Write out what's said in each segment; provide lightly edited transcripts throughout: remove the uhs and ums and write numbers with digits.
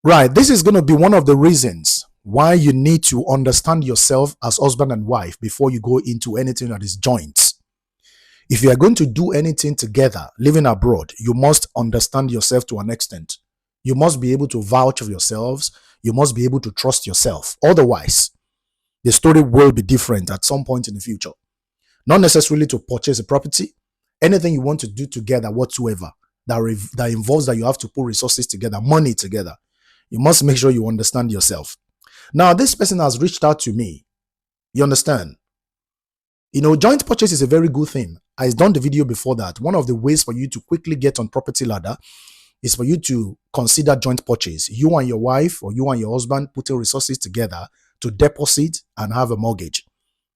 Right. This is going to be one of the reasons why you need to understand yourself as husband and wife before you go into anything that is joint. If you are going to do anything together, living abroad, you must understand yourself to an extent. You must be able to vouch for yourselves. You must be able to trust yourself. Otherwise, the story will be different at some point in the future. Not necessarily to purchase a property, anything you want to do together whatsoever that involves that you have to put resources together, money together. You must make sure you understand yourself. Now, this person has reached out to me. You understand? Joint purchase is a very good thing. I've done the video before that. One of the ways for you to quickly get on property ladder is for you to consider joint purchase. You and your wife or you and your husband putting resources together to deposit and have a mortgage.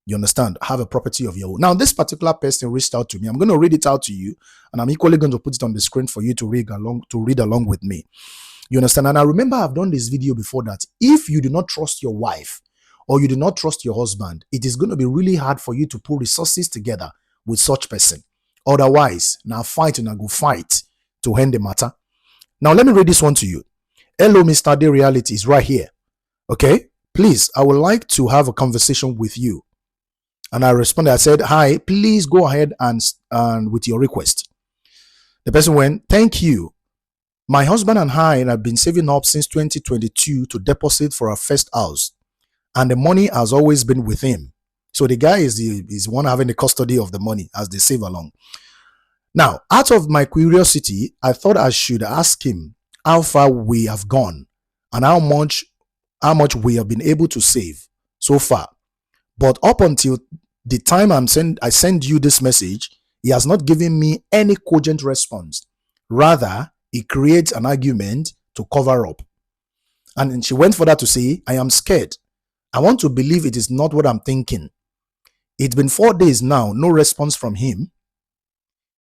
You understand? Have a property of your own. Now, this particular person reached out to me. I'm going to read it out to you, and I'm equally going to put it on the screen for you to read along with me. You understand? And I remember I've done this video before that. If you do not trust your wife or you do not trust your husband, it is going to be really hard for you to put resources together with such person. Otherwise, now fight and I go fight to end the matter. Now, let me read this one to you. Hello, Mr. Day Reality is right here. Okay? Please, I would like to have a conversation with you. And I responded, I said, hi, please go ahead and with your request. The person went, thank you. My husband and I have been saving up since 2022 to deposit for our first house. And the money has always been with him. So the guy is the one having the custody of the money as they save along. Now, out of my curiosity, I thought I should ask him how far we have gone and how much we have been able to save so far. But up until the time I send you this message, he has not given me any cogent response. Rather, he creates an argument to cover up. And she went further to say, I am scared. I want to believe it is not what I'm thinking. It's been 4 days now, no response from him.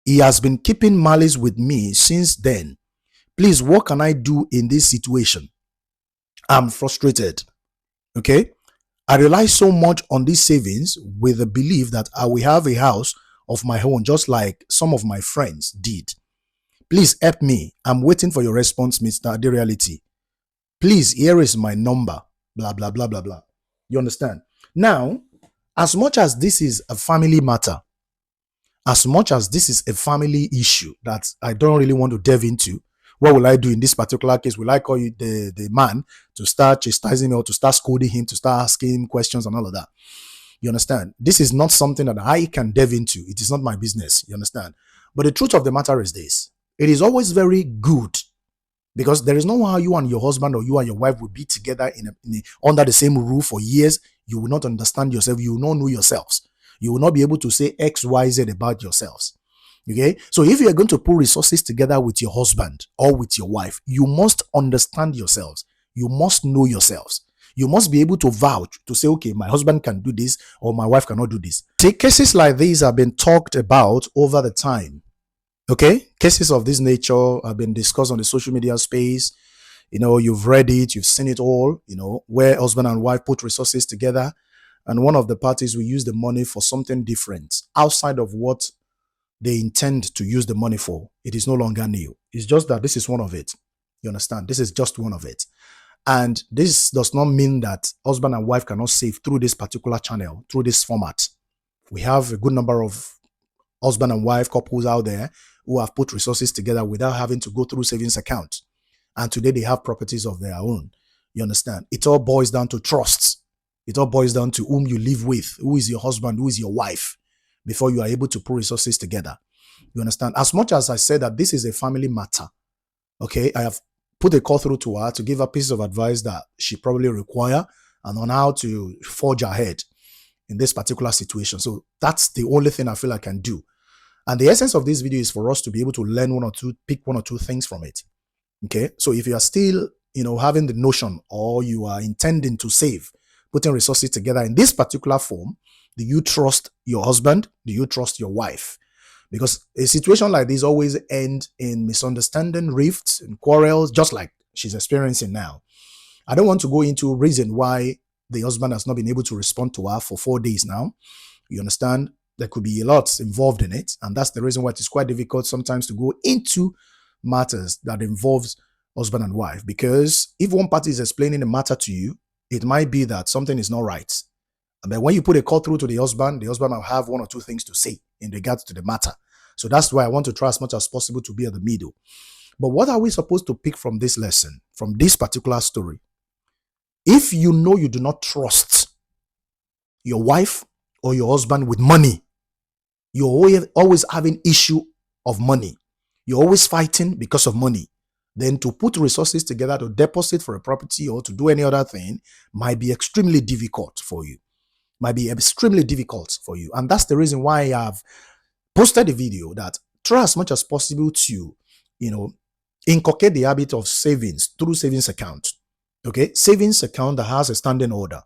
He has been keeping malice with me since then. Please, what can I do in this situation? I'm frustrated. Okay? I rely so much on these savings with the belief that I will have a house of my own, just like some of my friends did. Please help me. I'm waiting for your response, Mr. The Reality. Please, here is my number. Blah, blah, blah, blah, blah. You understand? Now, as much as this is a family matter, as much as this is a family issue that I don't really want to delve into, what will I do in this particular case? Will I call you the man to start chastising him or to start scolding him, to start asking him questions and all of that? You understand? This is not something that I can delve into. It is not my business. You understand? But the truth of the matter is this. It is always very good because there is no how you and your husband or you and your wife will be together under the same roof for years. You will not understand yourself. You will not know yourselves. You will not be able to say X, Y, Z about yourselves. Okay? So if you are going to put resources together with your husband or with your wife, you must understand yourselves. You must know yourselves. You must be able to vouch to say, okay, my husband can do this or my wife cannot do this. See, cases like these have been talked about over the time. Okay? Cases of this nature have been discussed on the social media space. You've read it, you've seen it all, where husband and wife put resources together and one of the parties will use the money for something different outside of what they intend to use the money for. It is no longer new. It's just that this is one of it. You understand? This is just one of it. And this does not mean that husband and wife cannot save through this particular channel, through this format. We have a good number of husband and wife couples out there who have put resources together without having to go through savings account. And today they have properties of their own. You understand? It all boils down to trust. It all boils down to whom you live with, who is your husband, who is your wife, before you are able to put resources together. You understand? As much as I said that this is a family matter, okay, I have put a call through to her to give her pieces of advice that she probably require and on how to forge ahead in this particular situation. So that's the only thing I feel I can do. And the essence of this video is for us to be able to learn pick one or two things from it. Okay. So if you are still, having the notion or you are intending to save, putting resources together in this particular form, do you trust your husband? Do you trust your wife? Because a situation like this always ends in misunderstanding, rifts, and quarrels, just like she's experiencing now. I don't want to go into reason why the husband has not been able to respond to her for 4 days now. You understand? There could be a lot involved in it. And that's the reason why it is quite difficult sometimes to go into matters that involves husband and wife, because if one party is explaining the matter to you, it might be that something is not right. But when you put a call through to the husband will have one or two things to say in regards to the matter. So that's why I want to try as much as possible to be at the middle. But what are we supposed to pick from this lesson, from this particular story? If you know you do not trust your wife or your husband with money, you're always having issue of money, you're always fighting because of money, then to put resources together to deposit for a property or to do any other thing might be extremely difficult for you. And that's the reason why I have posted a video that try as much as possible to, inculcate the habit of savings through savings account. Okay, savings account that has a standing order.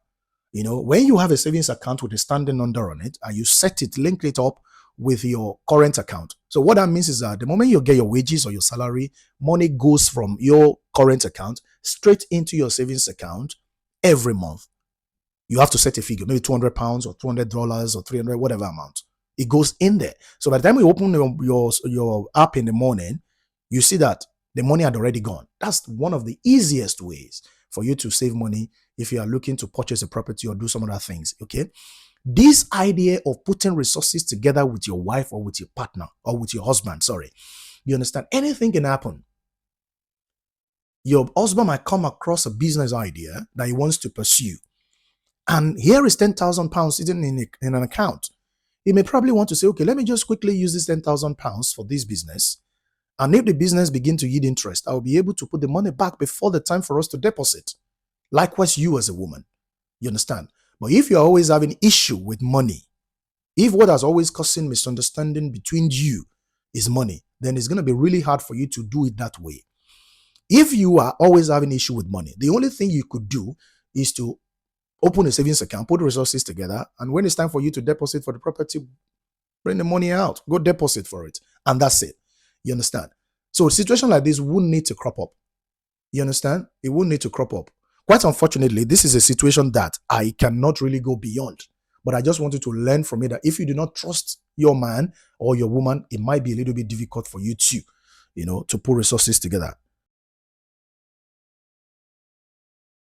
When you have a savings account with a standing order on it and you link it up with your current account. So what that means is that the moment you get your wages or your salary, money goes from your current account straight into your savings account every month. You have to set a figure, maybe £200 or $200 or $300, whatever amount. It goes in there. So by the time you open your app in the morning, you see that the money had already gone. That's one of the easiest ways for you to save money if you are looking to purchase a property or do some other things, okay? This idea of putting resources together with your wife or with your partner or with your husband, you understand? Anything can happen. Your husband might come across a business idea that he wants to pursue. And here is £10,000 sitting in an account. He may probably want to say, okay, let me just quickly use this £10,000 for this business. And if the business begins to yield interest, I'll be able to put the money back before the time for us to deposit. Likewise, you as a woman. You understand? But if you're always having issue with money, if what has always causing misunderstanding between you is money, then it's going to be really hard for you to do it that way. If you are always having issue with money, the only thing you could do is to open a savings account, put resources together, and when it's time for you to deposit for the property, bring the money out, go deposit for it, and that's it. You understand? So a situation like this wouldn't need to crop up. You understand? It wouldn't need to crop up. Quite unfortunately, this is a situation that I cannot really go beyond. But I just wanted to learn from it that if you do not trust your man or your woman, it might be a little bit difficult for you to put resources together.